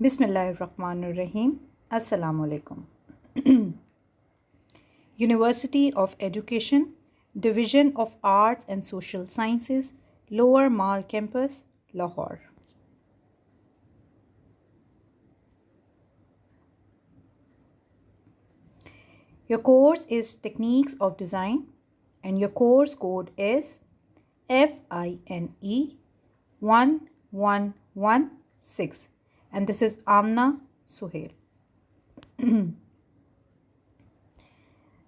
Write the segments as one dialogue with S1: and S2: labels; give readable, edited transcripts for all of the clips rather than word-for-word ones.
S1: Bismillahirrahmanirrahim. Assalamu alaikum. University of Education, Division of Arts and Social Sciences, Lower Mall Campus, Lahore. Your course is Techniques of Design and your course code is FINE 1116 and this is Amna Suhail.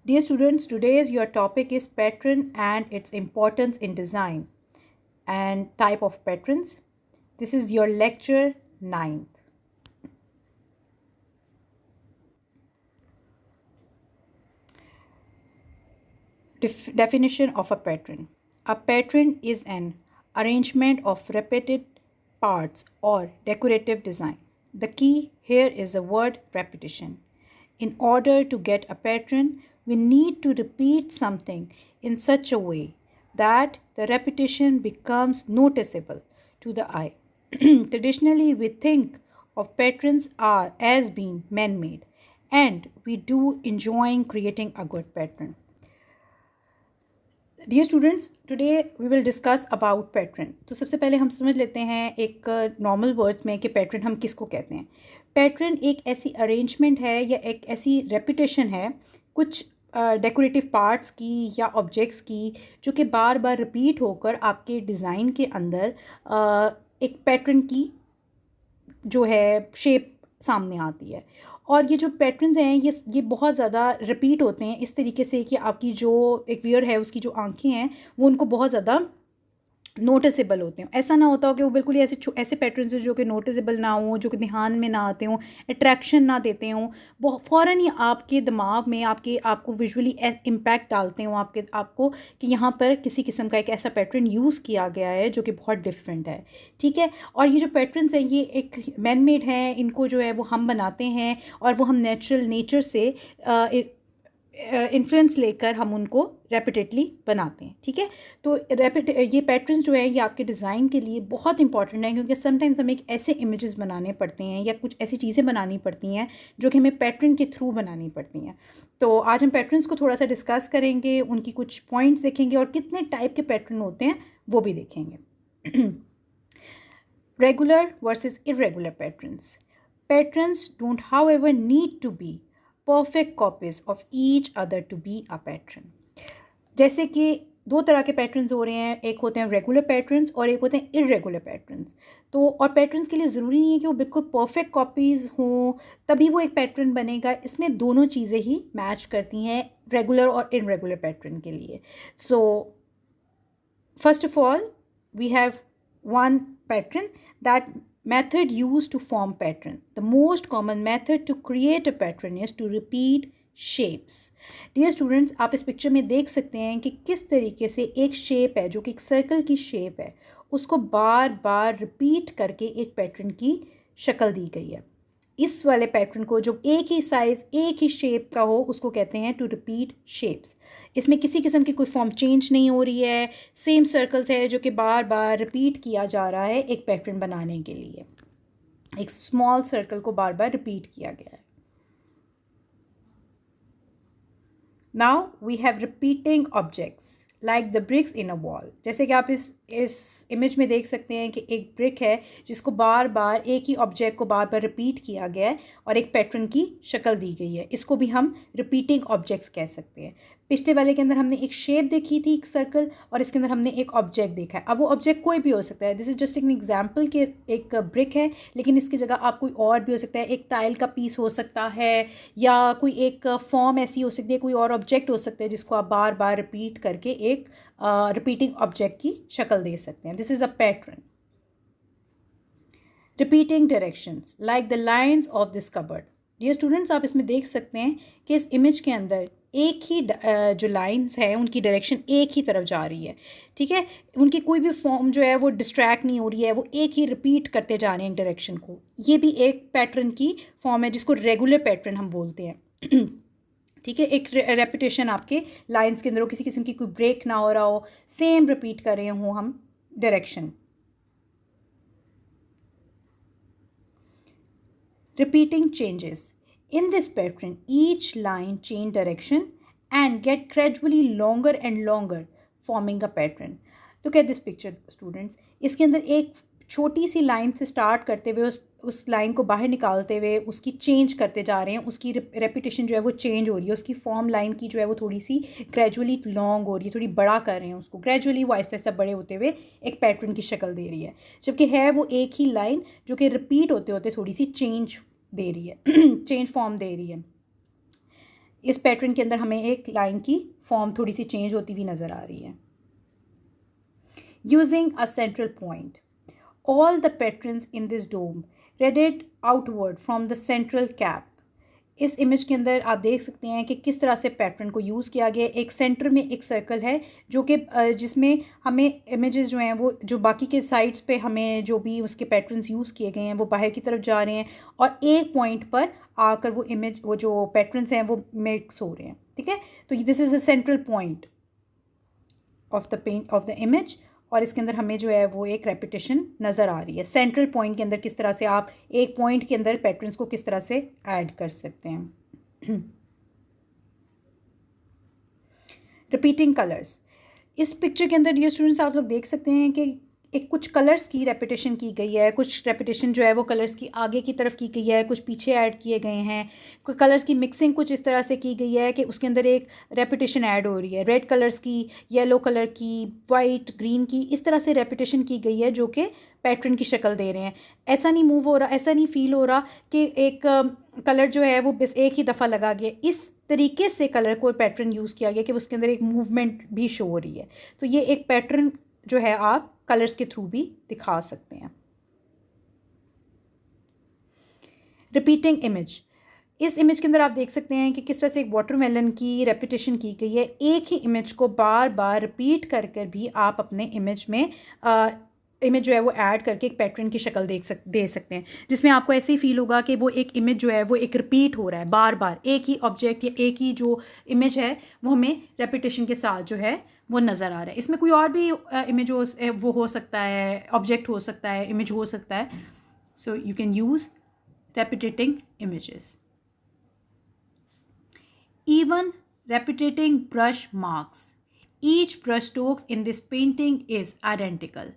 S1: Dear students, today's your topic is pattern and its importance in design and type of patterns. This is your lecture 9th. Definition of a pattern. A pattern is an arrangement of repeated parts or decorative design. The key here is the word repetition. In order to get a pattern, we need to repeat something in such a way that the repetition becomes noticeable to the eye. Traditionally, we think of patterns as being man-made, and we do enjoy creating a good pattern. Dear students, today we will discuss about pattern. तो सबसे पहले हम समझ लेते हैं एक normal words में कि पैटर्न हम किसको कहते हैं. पैटर्न एक ऐसी अरेंजमेंट है या एक ऐसी रेपिटेशन है कुछ डेकोरेटिव पार्ट्स की या ऑब्जेक्ट्स की जो कि बार बार रिपीट होकर आपके डिज़ाइन के अंदर एक पैटर्न की जो है शेप सामने आती है. और ये जो पैटर्न्स हैं ये बहुत ज़्यादा रिपीट होते हैं इस तरीके से कि आपकी जो एक व्यूअर है उसकी जो आंखें हैं वो उनको बहुत ज़्यादा नोटिसेबल होते हैं. ऐसा ना होता हो कि वो बिल्कुल ही ऐसे पैटर्न्स हो जो कि नोटिसेबल ना हो, जो कि ध्यान में ना आते हों, अट्रैक्शन ना देते हों, वो फ़ौरन ही आपके दिमाग में आपको विजुअली इम्पैक्ट डालते हों आपको कि यहाँ पर किसी किस्म का एक ऐसा पैटर्न यूज़ किया गया है जो कि बहुत डिफरेंट है. ठीक है. और ये जो पैटर्न्स हैं ये एक मैन मेड हैं. इनको जो है वो हम बनाते हैं और वो हम नेचर से इन्फ्लुएंस लेकर हम उनको रेपिटेडली बनाते हैं. ठीक है. तो ये पैटर्न्स जो है ये आपके डिज़ाइन के लिए बहुत इंपॉर्टेंट है क्योंकि समटाइम्स हमें एक ऐसे इमेजेस बनाने पड़ते हैं या कुछ ऐसी चीज़ें बनानी पड़ती हैं जो कि हमें पैटर्न के थ्रू बनानी पड़ती हैं. तो आज हम पैटर्न्स को थोड़ा सा डिस्कस करेंगे, उनकी कुछ पॉइंट्स देखेंगे और कितने टाइप के पैटर्न होते हैं वो भी देखेंगे. Regular versus irregular patterns. Patterns don't however need to be perfect copies of each other to be a pattern. जैसे कि दो तरह के पैटर्न्स हो रहे हैं, एक होते हैं रेगुलर पैटर्न्स और एक होते हैं इरेगुलर पैटर्न्स. तो और पैटर्न्स के लिए ज़रूरी नहीं है कि वो बिल्कुल परफेक्ट कॉपीज़ हों तभी वो एक पैटर्न बनेगा. इसमें दोनों चीज़ें ही मैच करती हैं रेगुलर और इरेगुलर पैटर्न के लिए. So first of all we have one pattern, that method used to form pattern. The most common method to create a pattern is to repeat shapes. Dear students, आप इस picture में देख सकते हैं कि किस तरीके से एक शेप है जो कि एक सर्कल की शेप है उसको बार बार रिपीट करके एक पैटर्न की शक्ल दी गई है. इस वाले पैटर्न को जो एक ही साइज़ एक ही शेप का हो उसको कहते हैं टू रिपीट शेप्स. इसमें किसी किस्म की कोई फॉर्म चेंज नहीं हो रही है, सेम सर्कल्स है जो कि बार बार रिपीट किया जा रहा है एक पैटर्न बनाने के लिए. एक स्मॉल सर्कल को बार बार रिपीट किया गया है. Now we have repeating objects like the bricks in a wall. जैसे कि आप इस इमेज में देख सकते हैं कि एक ब्रिक है जिसको बार बार एक ही ऑब्जेक्ट को बार बार रिपीट किया गया है और एक पैटर्न की शक्ल दी गई है. इसको भी हम रिपीटिंग ऑब्जेक्ट्स कह सकते हैं. पिछले वाले के अंदर हमने एक शेप देखी थी, एक सर्कल, और इसके अंदर हमने एक ऑब्जेक्ट देखा है. अब वो ऑब्जेक्ट कोई भी हो सकता है. This is just an example कि एक ब्रिक है लेकिन इसकी जगह आप कोई और भी हो सकता है. एक टाइल का पीस हो सकता है या कोई एक फॉर्म ऐसी हो सकती है, कोई और ऑब्जेक्ट हो सकता है जिसको आप बार बार रिपीट करके एक रिपीटिंग ऑब्जेक्ट की शक्ल दे सकते हैं. This is a pattern. Repeating directions like the lines of this cupboard. Dear students, आप इसमें देख सकते हैं कि इस इमेज के अंदर एक ही जो लाइंस है उनकी डायरेक्शन एक ही तरफ जा रही है. ठीक है. उनकी कोई भी फॉर्म जो है वो डिस्ट्रैक्ट नहीं हो रही है, वो एक ही रिपीट करते जा रहे हैं डायरेक्शन को. ये भी एक पैटर्न की फॉर्म है जिसको रेगुलर पैटर्न हम बोलते हैं. ठीक है. एक रेपिटेशन आपके लाइंस के अंदर हो, किसी किस्म की कोई ब्रेक ना हो रहा हो, सेम रिपीट कर रहे हो हम direction. Repeating changes. In this pattern, each line change direction and get gradually longer and longer, forming a pattern. Look at this picture, students. इसके अंदर एक छोटी सी लाइन से स्टार्ट करते हुए उस लाइन को बाहर निकालते हुए उसकी चेंज करते जा रहे हैं, उसकी रेपिटेशन जो है वो चेंज हो रही है, उसकी फॉर्म लाइन की जो है वो थोड़ी सी ग्रेजुअली लॉन्ग हो रही है, थोड़ी बड़ा कर रहे हैं उसको, ग्रेजुअली वो आहिस्ता आहिस्ता बड़े होते हुए एक पैटर्न की शक्ल दे रही है, जबकि है वो एक ही लाइन जो कि रिपीट होते होते थोड़ी सी चेंज दे रही है चेंज फॉर्म दे रही है। इस पैटर्न के अंदर हमें एक लाइन की फॉर्म थोड़ी सी चेंज होती हुई नज़र आ रही है। Using a central point, all the patterns in this dome radiate outward from the central cap. इस इमेज के अंदर आप देख सकते हैं कि किस तरह से पैटर्न को यूज़ किया गया। एक सेंटर में एक सर्कल है जो कि जिसमें हमें इमेजेस जो हैं वो जो बाकी के साइड्स पे हमें जो भी उसके पैटर्न्स यूज़ किए गए हैं वो बाहर की तरफ जा रहे हैं और एक पॉइंट पर आकर वो इमेज वो जो पैटर्न्स हैं वो मिक्स हो रहे हैं। ठीक है, तो this is the central point of the image और इसके अंदर हमें जो है वो एक रेपिटेशन नज़र आ रही है। सेंट्रल पॉइंट के अंदर किस तरह से आप एक पॉइंट के अंदर पैटर्न्स को किस तरह से ऐड कर सकते हैं। रिपीटिंग कलर्स, इस पिक्चर के अंदर ये स्टूडेंट्स आप लोग देख सकते हैं कि एक कुछ कलर्स की रेपिटेशन की गई है, कुछ रेपिटेशन जो है वो कलर्स की आगे की तरफ की गई है, कुछ पीछे ऐड किए गए हैं, कोई कलर्स की मिक्सिंग कुछ इस तरह से की गई है कि उसके अंदर एक रेपिटेशन ऐड हो रही है, रेड कलर्स की, येलो कलर की, वाइट, ग्रीन की, इस तरह से रेपिटेशन की गई है जो कि पैटर्न की शक्ल दे रहे हैं। ऐसा नहीं मूव हो रहा, ऐसा नहीं फील हो रहा कि एक कलर जो है वो बस एक ही दफ़ा लगा गया। इस तरीके से कलर को पैटर्न यूज़ किया गया कि उसके अंदर एक मूवमेंट भी शो हो रही है। तो ये एक पैटर्न जो है आप कलर्स के थ्रू भी दिखा सकते हैं। रिपीटिंग इमेज, इस इमेज के अंदर आप देख सकते हैं कि किस तरह से एक वाटरमेलन की रेपिटेशन की गई है। एक ही इमेज को बार बार रिपीट कर कर भी आप अपने इमेज में इमेज जो है वो ऐड करके एक पैटर्न की शक्ल दे सकते हैं, जिसमें आपको ऐसे ही फील होगा कि वो एक इमेज जो है वो एक रिपीट हो रहा है, बार बार एक ही ऑब्जेक्ट या एक ही जो इमेज है वो हमें रेपिटेशन के साथ जो है वो नज़र आ रहा है। इसमें कोई और भी इमेज वो हो सकता है, ऑब्जेक्ट हो सकता है, इमेज हो सकता है। So you can use repeating images. Even repeating brush marks. Each brush strokes in this painting is identical.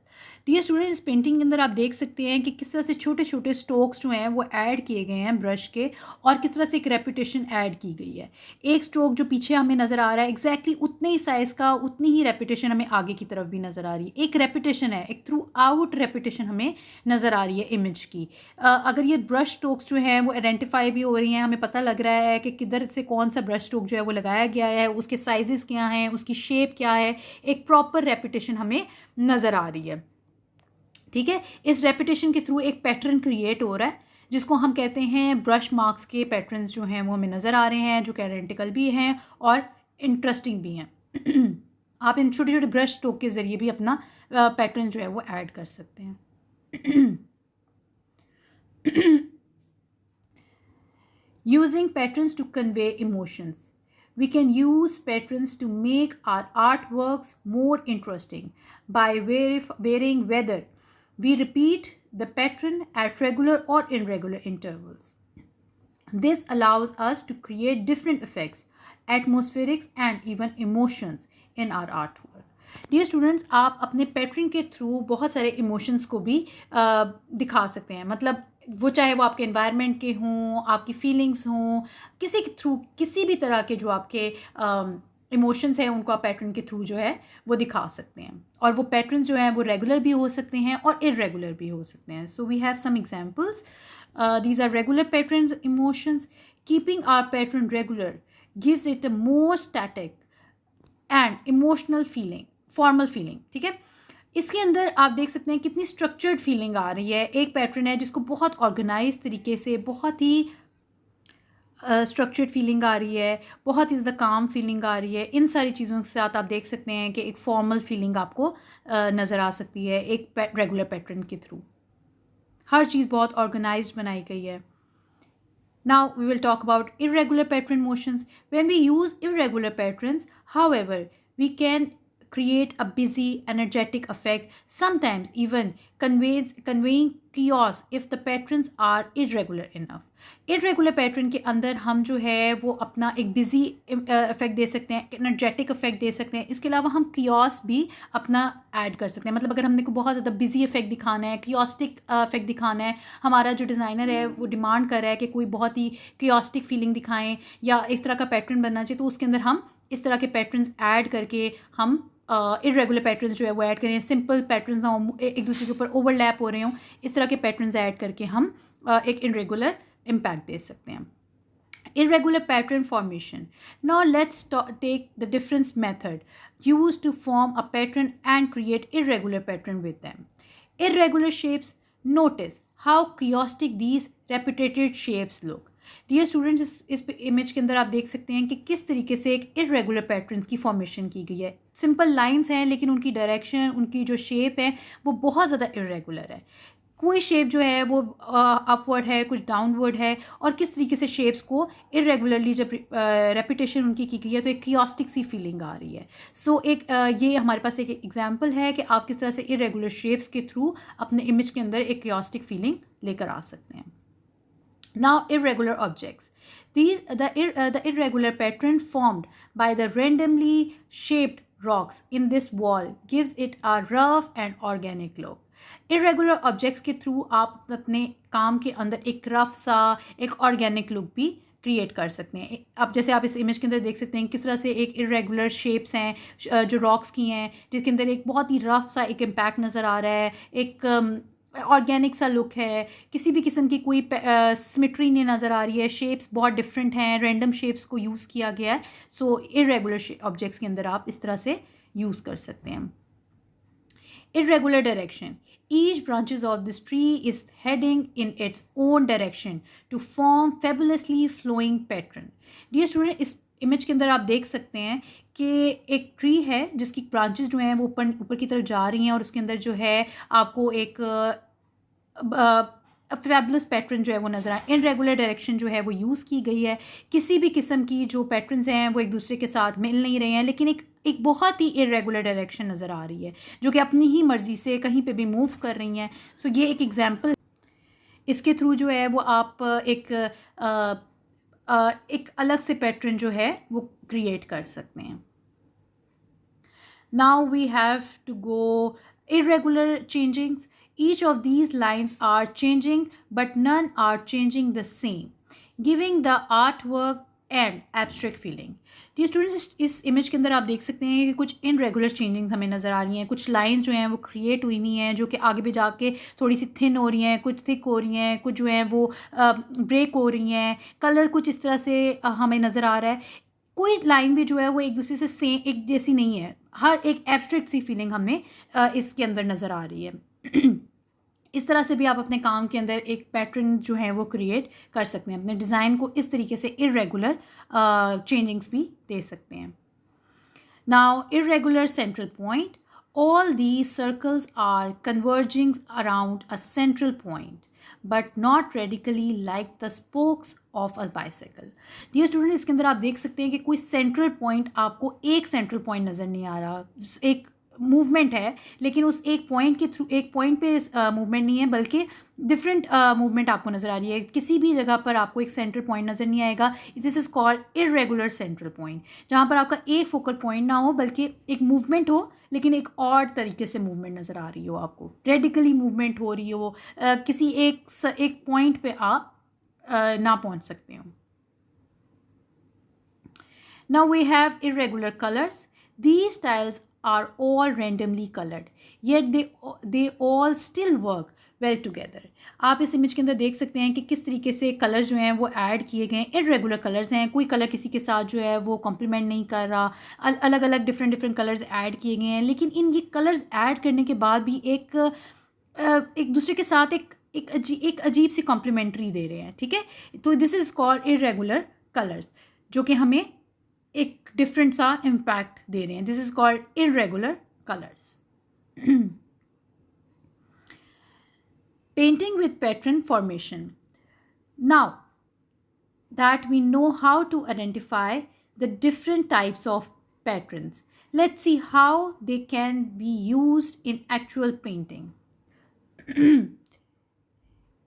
S1: Dear student, इस पेंटिंग के अंदर आप देख सकते हैं कि किस तरह से छोटे छोटे स्ट्रोक्स जो हैं वो ऐड किए गए हैं ब्रश के और किस तरह से एक रेपिटेशन ऐड की गई है। एक स्ट्रोक जो पीछे हमें नज़र आ रहा है एग्जैक्टली उतने ही साइज़ का, उतनी ही रेपिटेशन हमें आगे की तरफ भी नज़र आ रही है। एक रेपिटेशन है, एक थ्रू आउट रेपिटेशन हमें नज़र आ रही है इमेज की। अगर ये ब्रश स्ट्रोक्स जो हैं वो आइडेंटिफाई भी हो रही हैं, हमें पता लग रहा है कि किधर से कौन सा ब्रश स्ट्रोक जो है वो लगाया गया है, उसके साइजेस क्या हैं, उसकी शेप क्या है, एक प्रॉपर रेपिटेशन हमें नज़र आ रही है। ठीक है, इस रेपिटेशन के थ्रू एक पैटर्न क्रिएट हो रहा है जिसको हम कहते हैं ब्रश मार्क्स के पैटर्न्स जो हैं वो हमें नज़र आ रहे हैं, जो कि आइडेंटिकल भी हैं और इंटरेस्टिंग भी हैं। आप इन छोटे छोटे ब्रश स्ट्रोक के ज़रिए भी अपना पैटर्न जो है वो ऐड कर सकते हैं। Using patterns to convey emotions, we can use patterns to make our artworks more interesting by varying whether we repeat the pattern at regular or irregular intervals. This allows us to create different effects, atmospherics and even emotions in our artwork. Dear students, आप अपने pattern के through बहुत सारे emotions को भी दिखा सकते हैं। मतलब वो चाहे वो आपके एनवायरनमेंट के हों, आपकी फीलिंग्स हों, किसी के थ्रू किसी भी तरह के जो आपके इमोशंस हैं उनको आप पैटर्न के थ्रू जो है वो दिखा सकते हैं। और वो पैटर्न्स जो हैं वो रेगुलर भी हो सकते हैं और इरेगुलर भी हो सकते हैं। So we have some examples. These are regular patterns emotions. Keeping our pattern regular gives it a more static and emotional feeling, formal feeling. ठीक है, इसके अंदर आप देख सकते हैं कितनी स्ट्रक्चर्ड फीलिंग आ रही है। एक पैटर्न है जिसको बहुत ऑर्गेनाइज तरीके से, बहुत ही स्ट्रक्चर्ड फीलिंग आ रही है, बहुत ही ज़्यादा काम फीलिंग आ रही है। इन सारी चीज़ों के साथ आप देख सकते हैं कि एक फॉर्मल फीलिंग आपको नज़र आ सकती है एक रेगुलर पैटर्न के थ्रू। हर चीज़ बहुत ऑर्गेनाइज्ड बनाई गई है। Now we will talk about irregular pattern motions. When we use irregular patterns, however, we can create a busy, energetic effect, sometimes even conveying chaos if the patterns are irregular enough. Irregular pattern के अंदर हम जो है वो अपना एक busy effect दे सकते हैं, एनर्जेटिक इफेक्ट दे सकते हैं, इसके अलावा हम कियोस भी अपना ऐड कर सकते हैं. मतलब अगर हमने को बहुत ज़्यादा बिजी इफेक्ट दिखाना है, कियोस्टिक इफेक्ट दिखाना है, हमारा जो डिज़ाइनर है वो डिमांड कर रहा है कि कोई बहुत ही कियोस्टिक फीलिंग दिखाएं या इस तरह का पैटर्न बनना चाहिए, तो उसके अंदर हम इस तरह के पैटर्न्स ऐड करके हम इरेगुलर पैटर्न्स जो है वो ऐड करें. सिंपल पैटर्न्स ना हो, एक दूसरे के ऊपर ओवरलैप हो रहे हों, इस तरह के पैटर्न्स ऐड करके हम एक इरेगुलर इम्पैक्ट दे सकते हैं. Irregular pattern formation. Now let's take the different method used to form a pattern and create irregular pattern with them. Irregular shapes. Notice how chaotic these repeated shapes look. Dear students, इस image के अंदर आप देख सकते हैं कि किस तरीके से एक इरेगुलर पैटर्न्स की फॉर्मेशन की गई है. सिंपल लाइंस हैं लेकिन उनकी डायरेक्शन, उनकी जो शेप है वो बहुत ज़्यादा इरेगुलर है. कोई शेप जो है वो अपवर्ड है, कुछ डाउनवर्ड है, और किस तरीके से शेप्स को इरेगुलरली जब रेपिटेशन उनकी की गई है तो एक कियोस्टिक सी फीलिंग आ रही है. सो ये हमारे पास एक एग्जांपल है कि आप किस तरह से इरेगुलर शेप्स के थ्रू अपने इमेज के अंदर एक कियोस्टिक फीलिंग लेकर आ सकते हैं. Now, irregular objects. The irregular pattern formed by the randomly shaped rocks in this wall gives it a rough and organic look. Irregular objects के थ्रू आप अपने काम के अंदर एक रफ सा, एक ऑर्गेनिक लुक भी क्रिएट कर सकते हैं. अब जैसे आप इस इमेज के अंदर देख सकते हैं किस तरह से एक इरेगुलर शेप्स हैं जो रॉक्स की हैं, जिसके अंदर एक बहुत ही रफ सा एक इम्पैक्ट नज़र आ रहा है, एक ऑर्गेनिक सा लुक है, किसी भी किस्म की कोई सिमेट्री नहीं नज़र आ रही है, शेप्स बहुत डिफरेंट हैं, रैंडम शेप्स को यूज़ किया गया है. सो इरेगुलर ऑब्जेक्ट्स के अंदर आप इस तरह से यूज़ कर सकते हैं. Irregular direction. Each branches of this tree is heading in its own direction to form fabulously flowing pattern. Dear student, इस इमेज के अंदर आप देख सकते हैं कि एक ट्री है जिसकी ब्रांचेस जो हैं वो ऊपर की तरफ जा रही हैं, और उसके अंदर जो है आपको एक फैबुलस पैटर्न जो है वो नज़र आए. इनरेगुलर डायरेक्शन जो है वो यूज़ की गई है. किसी भी किस्म की जो पैटर्न्स हैं वो एक दूसरे के साथ मिल नहीं रहे हैं, लेकिन एक बहुत ही इरेगुलर डायरेक्शन नज़र आ रही है जो कि अपनी ही मर्ज़ी से कहीं पे भी मूव कर रही हैं. सो ये एक एग्जांपल, इसके थ्रू जो है वो आप एक अलग से पैटर्न जो है वो क्रिएट कर सकते हैं. Now we have to go irregular changings. Each of these lines are changing but none are changing the same, giving the artwork and abstract feeling. जी स्टूडेंट्स, इस इमेज के अंदर आप देख सकते हैं कि कुछ इनरेगुलर चेंजिंग्स हमें नज़र आ रही हैं. कुछ लाइंस जो हैं वो क्रिएट हुई हुई हैं जो कि आगे भी जाके थोड़ी सी थिन हो रही हैं, कुछ थिक हो रही हैं, कुछ जो हैं वो ब्रेक हो रही हैं. कलर कुछ इस तरह से हमें नज़र आ रहा है. कोई लाइन भी जो है वो एक दूसरे से सेम एक जैसी नहीं है. हर एक एब्स्ट्रैक्ट सी फीलिंग हमें इसके अंदर नज़र आ रही है. इस तरह से भी आप अपने काम के अंदर एक पैटर्न जो है वो क्रिएट कर सकते हैं. अपने डिज़ाइन को इस तरीके से इरेगुलर चेंजिंग्स भी दे सकते हैं. Now irregular central point. All these circles are converging around a central point, but not radically like the spokes of a bicycle. Dear student, इसके अंदर आप देख सकते हैं कि कोई सेंट्रल पॉइंट, आपको एक सेंट्रल पॉइंट नज़र नहीं आ रहा. एक मूवमेंट है लेकिन उस एक पॉइंट के थ्रू, एक पॉइंट पे मूवमेंट नहीं है बल्कि डिफरेंट मूवमेंट आपको नज़र आ रही है. किसी भी जगह पर आपको एक सेंट्रल पॉइंट नज़र नहीं आएगा. This is called irregular central point, जहाँ पर आपका एक फोकल पॉइंट ना हो बल्कि एक मूवमेंट हो, लेकिन एक और तरीके से मूवमेंट नज़र आ रही हो, आपको रेडिकली मूवमेंट हो रही हो, किसी एक पॉइंट पे आप ना पहुँच सकते हो. Now we have irregular colours. These styles are all randomly colored, yet they all still work well together. आप इस इमेज के अंदर देख सकते हैं कि किस तरीके से कलर्स जो हैं वो ऐड किए गए हैं. इरेगुलर कलर्स हैं, कोई कलर किसी के साथ जो है वो कॉम्प्लीमेंट नहीं कर रहा. अलग अलग डिफरेंट कलर्स ऐड किए गए हैं, लेकिन इन ये कलर्स ऐड करने के बाद भी एक दूसरे के साथ एक अजीब सी कॉम्प्लीमेंट्री दे रहे हैं. ठीक है, तो this is called irregular colours, जो कि हमें एक डिफरेंट सा इम्पैक्ट दे रहे हैं. This is called irregular colours. Painting with pattern formation. Now that we know how to identify the different types of patterns. Let's see how they can be used in actual painting.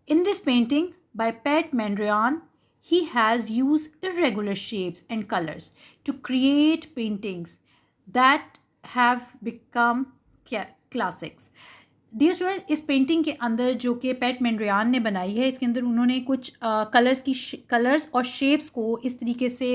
S1: In this painting by Pat Mondrian, he has used irregular shapes and colors to create paintings that have become classics. Dear student, इस painting के अंदर जो कि PAT मेंड्रियान ने बनाई है, इसके अंदर उन्होंने कुछ कलर्स और शेप्स को इस तरीके से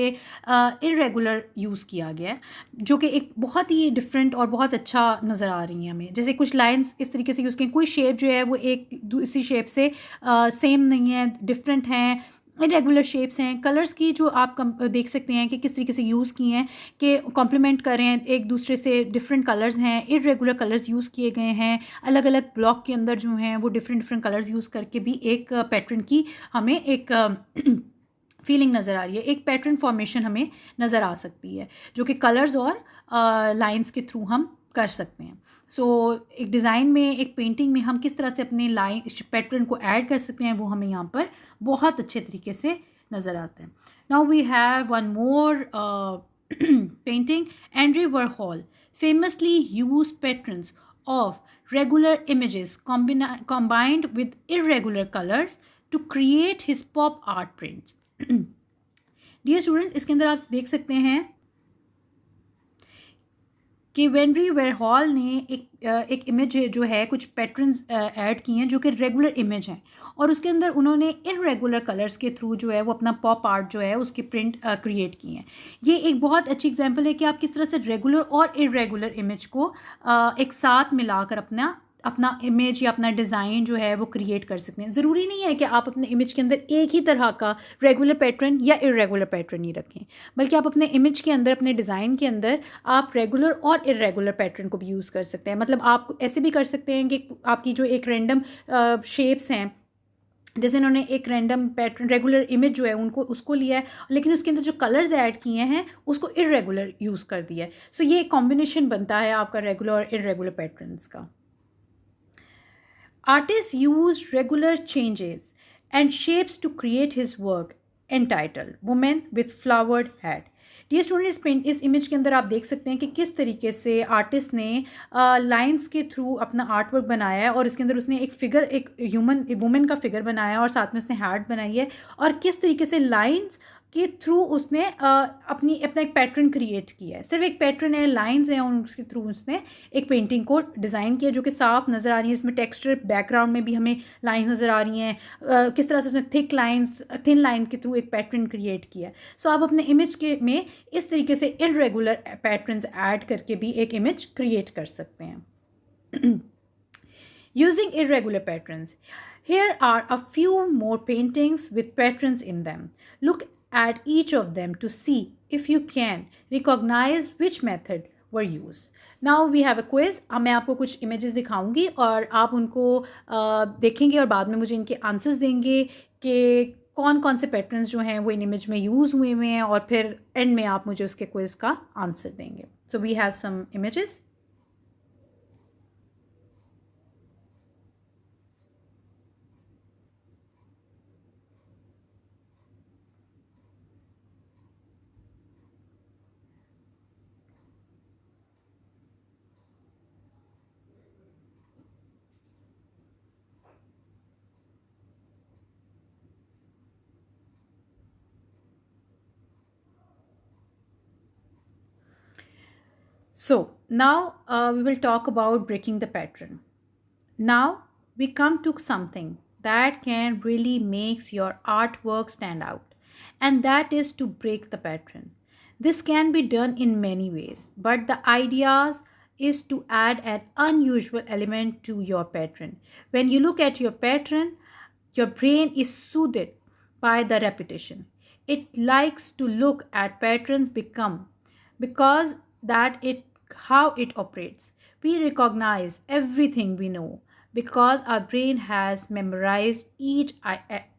S1: इरेगुलर यूज़ किया गया है, जो कि एक बहुत ही डिफरेंट और बहुत अच्छा नज़र आ रही है हमें. जैसे कुछ लाइंस इस तरीके से यूज़ किए, कोई शेप जो है वो एक दूसरी शेप से सेम नहीं है, डिफरेंट हैं, इरेगुलर शेप्स हैं. कलर्स की जो आप देख सकते हैं कि किस तरीके से यूज़ किए हैं कि कॉम्प्लीमेंट कर रहे हैं एक दूसरे से. डिफरेंट कलर्स हैं, इरेगुलर कलर्स यूज़ किए गए हैं, अलग अलग ब्लॉक के अंदर जो हैं वो डिफरेंट कलर्स यूज़ करके भी एक पैटर्न की हमें एक फीलिंग नज़र आ रही है, एक पैटर्न फॉर्मेशन हमें नज़र आ सकती है जो कि कलर्स और लाइंस के थ्रू हम कर सकते हैं. सो एक डिज़ाइन में, एक पेंटिंग में हम किस तरह से अपने लाइन पैटर्न को ऐड कर सकते हैं वो हमें यहाँ पर बहुत अच्छे तरीके से नज़र आता है. Now we have one more painting. Andy Warhol famously used patterns of regular images combined with irregular colors to create his pop art prints. Dear students, इसके अंदर आप देख सकते हैं कि एंडी वॉरहॉल ने एक इमेज जो है कुछ पैटर्न्स ऐड किए हैं जो कि रेगुलर इमेज हैं, और उसके अंदर उन्होंने इरेगुलर कलर्स के थ्रू जो है वो अपना पॉप आर्ट जो है उसके प्रिंट क्रिएट किए हैं. ये एक बहुत अच्छी एग्जांपल है कि आप किस तरह से रेगुलर और इरेगुलर इमेज को एक साथ मिलाकर अपना इमेज या अपना डिज़ाइन जो है वो क्रिएट कर सकते हैं. ज़रूरी नहीं है कि आप अपने इमेज के अंदर एक ही तरह का रेगुलर पैटर्न या इरेगुलर पैटर्न ही रखें, बल्कि आप अपने इमेज के अंदर, अपने डिज़ाइन के अंदर आप रेगुलर और इरेगुलर पैटर्न को भी यूज़ कर सकते हैं. मतलब आप ऐसे भी कर सकते हैं कि आपकी जो एक रैंडम शेप्स हैं, जैसे इन्होंने एक रैंडम पैटर्न रेगुलर इमेज जो है उसको लिया है, लेकिन उसके अंदर जो कलर्स ऐड किए हैं उसको इरेगुलर यूज़ कर दिया है. सो ये एक कॉम्बिनेशन बनता है आपका रेगुलर और इरेगुलर पैटर्न्स का. Artist used regular changes and shapes to create his work entitled Woman with Flowered Head. Dear student, इस इमेज के अंदर आप देख सकते हैं कि किस तरीके से आर्टिस्ट ने लाइंस के थ्रू अपना आर्ट वर्क बनाया है, और इसके अंदर उसने एक फिगर, एक वुमेन का फिगर बनाया है और साथ में उसने हैट बनाई है, और किस तरीके से लाइंस के थ्रू उसने अपना एक पैटर्न क्रिएट किया है. सिर्फ एक पैटर्न है, लाइंस हैं, और उसके थ्रू उसने एक पेंटिंग को डिज़ाइन किया जो कि साफ नज़र आ रही है. इसमें टेक्सचर बैकग्राउंड में भी हमें लाइंस नज़र आ रही हैं, किस तरह से उसने थिन लाइन के थ्रू एक पैटर्न क्रिएट किया है. सो आप अपने इमेज में इस तरीके से इरेगुलर पैटर्न्स ऐड करके भी एक इमेज क्रिएट कर सकते हैं. Using irregular patterns. Here are a few more paintings with patterns in them. Look at each of them to see if you can recognize which method were used. Now we have a quiz. अब मैं आपको कुछ images दिखाऊंगी और आप उनको देखेंगे और बाद में मुझे इनके आंसर्स देंगे कि कौन कौन से पैटर्न्स जो हैं वो इन इमेज में यूज़ हुए हैं, और फिर एंड में आप मुझे उसके क्विज का आंसर देंगे. So we have some images. So now we will talk about breaking the pattern. Now we come to something that can really makes your artwork stand out, and that is to break the pattern. This can be done in many ways, but the idea is to add an unusual element to your pattern. When you look at your pattern, your brain is soothed by the repetition. It likes to look at patterns because that it how it operates. We recognize everything we know because our brain has memorized each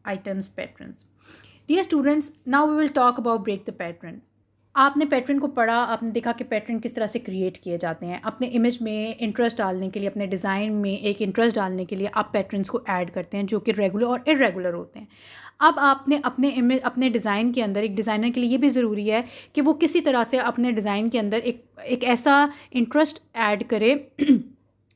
S1: item's patterns. Dear students, now we will talk about break the pattern. आपने pattern को पढ़ा, आपने देखा कि pattern किस तरह से create किए जाते हैं। अपने इमेज में इंटरेस्ट डालने के लिए, अपने डिज़ाइन में एक इंटरेस्ट डालने के लिए आप पैटर्न्स को ऐड करते हैं जो कि रेगुलर और इरेगुलर होते हैं। अब आपने अपने इमेज, अपने डिज़ाइन के अंदर, एक डिज़ाइनर के लिए ये भी ज़रूरी है कि वो किसी तरह से अपने डिज़ाइन के अंदर एक ऐसा इंटरेस्ट ऐड करे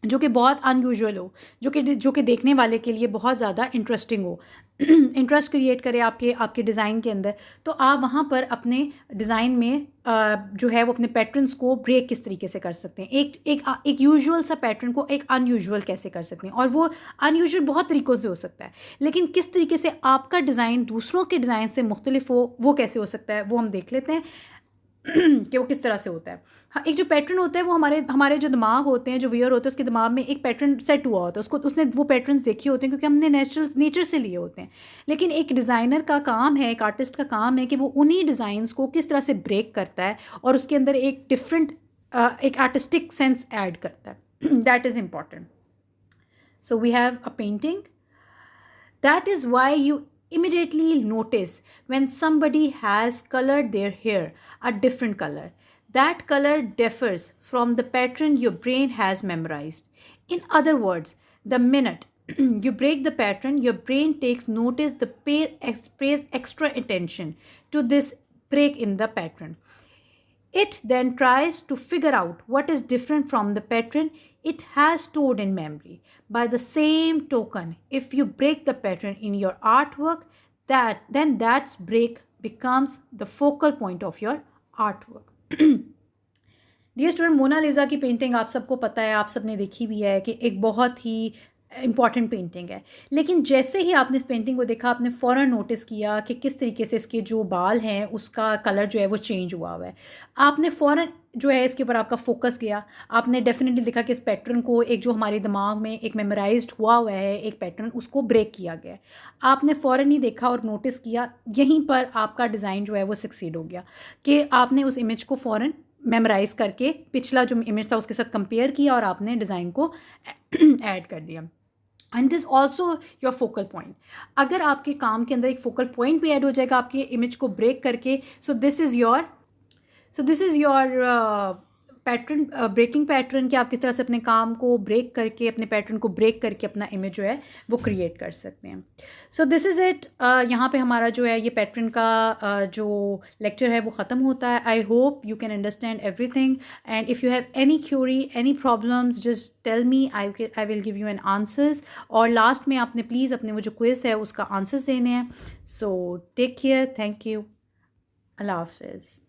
S1: जो कि बहुत अनयूजुअल हो, जो कि देखने वाले के लिए बहुत ज़्यादा इंटरेस्टिंग हो, इंटरेस्ट क्रिएट करे आपके डिज़ाइन के अंदर। तो आप वहाँ पर अपने डिज़ाइन में जो है वो अपने पैटर्न्स को ब्रेक किस तरीके से कर सकते हैं, एक यूजुअल सा पैटर्न को एक अनयूजुअल कैसे कर सकते हैं। और वो अनयूजुअल बहुत तरीक़ों से हो सकता है, लेकिन किस तरीके से आपका डिज़ाइन दूसरों के डिज़ाइन से मुख्तलिफ हो, वो कैसे हो सकता है, वो हम देख लेते हैं कि वो किस तरह से होता है। हाँ, एक जो पैटर्न होता है वो हमारे जो दिमाग होते हैं, जो व्यूअर होते हैं, उसके दिमाग में एक पैटर्न सेट हुआ होता है, उसने वो पैटर्न्स देखे होते हैं क्योंकि हमने नेचर से लिए होते हैं। लेकिन एक डिज़ाइनर का काम है, एक आर्टिस्ट का काम है कि वो उन्हीं डिज़ाइंस को किस तरह से ब्रेक करता है और उसके अंदर एक डिफरेंट एक आर्टिस्टिक सेंस ऐड करता है। That is important. So we have a painting. That is why you immediately notice when somebody has colored their hair a different color. That color differs from the pattern your brain has memorized. In other words, the minute you break the pattern, your brain takes notice, pays extra attention to this break in the pattern. It then tries to figure out what is different from the pattern it has stored in memory. By the same token, if you break the pattern in your artwork, then that break becomes the focal point of your artwork. Dear student, Mona Lisa की painting आप सबको पता है, आप सबने देखी भी है कि एक बहुत ही इम्पॉर्टेंट पेंटिंग है। लेकिन जैसे ही आपने इस पेंटिंग को देखा, आपने फ़ौरन नोटिस किया कि किस तरीके से इसके जो बाल हैं उसका कलर जो है वो चेंज हुआ है। आपने फ़ौरन जो है इसके ऊपर आपका फोकस गया। आपने डेफिनेटली देखा कि इस पैटर्न को, एक जो हमारे दिमाग में एक मेमोराइज्ड हुआ है एक पैटर्न, उसको ब्रेक किया गया। आपने फ़ौरन ही देखा और नोटिस किया, यहीं पर आपका डिज़ाइन जो है वो सक्सीड हो गया कि आपने उस इमेज को फ़ौरन मेमोराइज़ करके पिछला जो इमेज था उसके साथ कंपेयर किया और आपने डिज़ाइन को ऐड कर दिया। And this also your focal point. अगर आपके काम के अंदर एक फोकल पॉइंट भी ऐड हो जाएगा आपके इमेज को ब्रेक करके, so this is your pattern, breaking pattern, कि आप किस तरह से अपने काम को ब्रेक करके, अपने पैटर्न को ब्रेक करके अपना इमेज जो है वो क्रिएट कर सकते हैं। सो दिस इज़ इट। यहाँ पे हमारा जो है ये पैटर्न का जो लेक्चर है वो ख़त्म होता है। I hope you can understand everything, and if you have any query, any problems, just tell me, I will give you an answers. और लास्ट में आपने प्लीज़ अपने वो जो क्विज़ है उसका आंसर्स देने हैं। So take care, thank you, अल्लाह हाफिज़।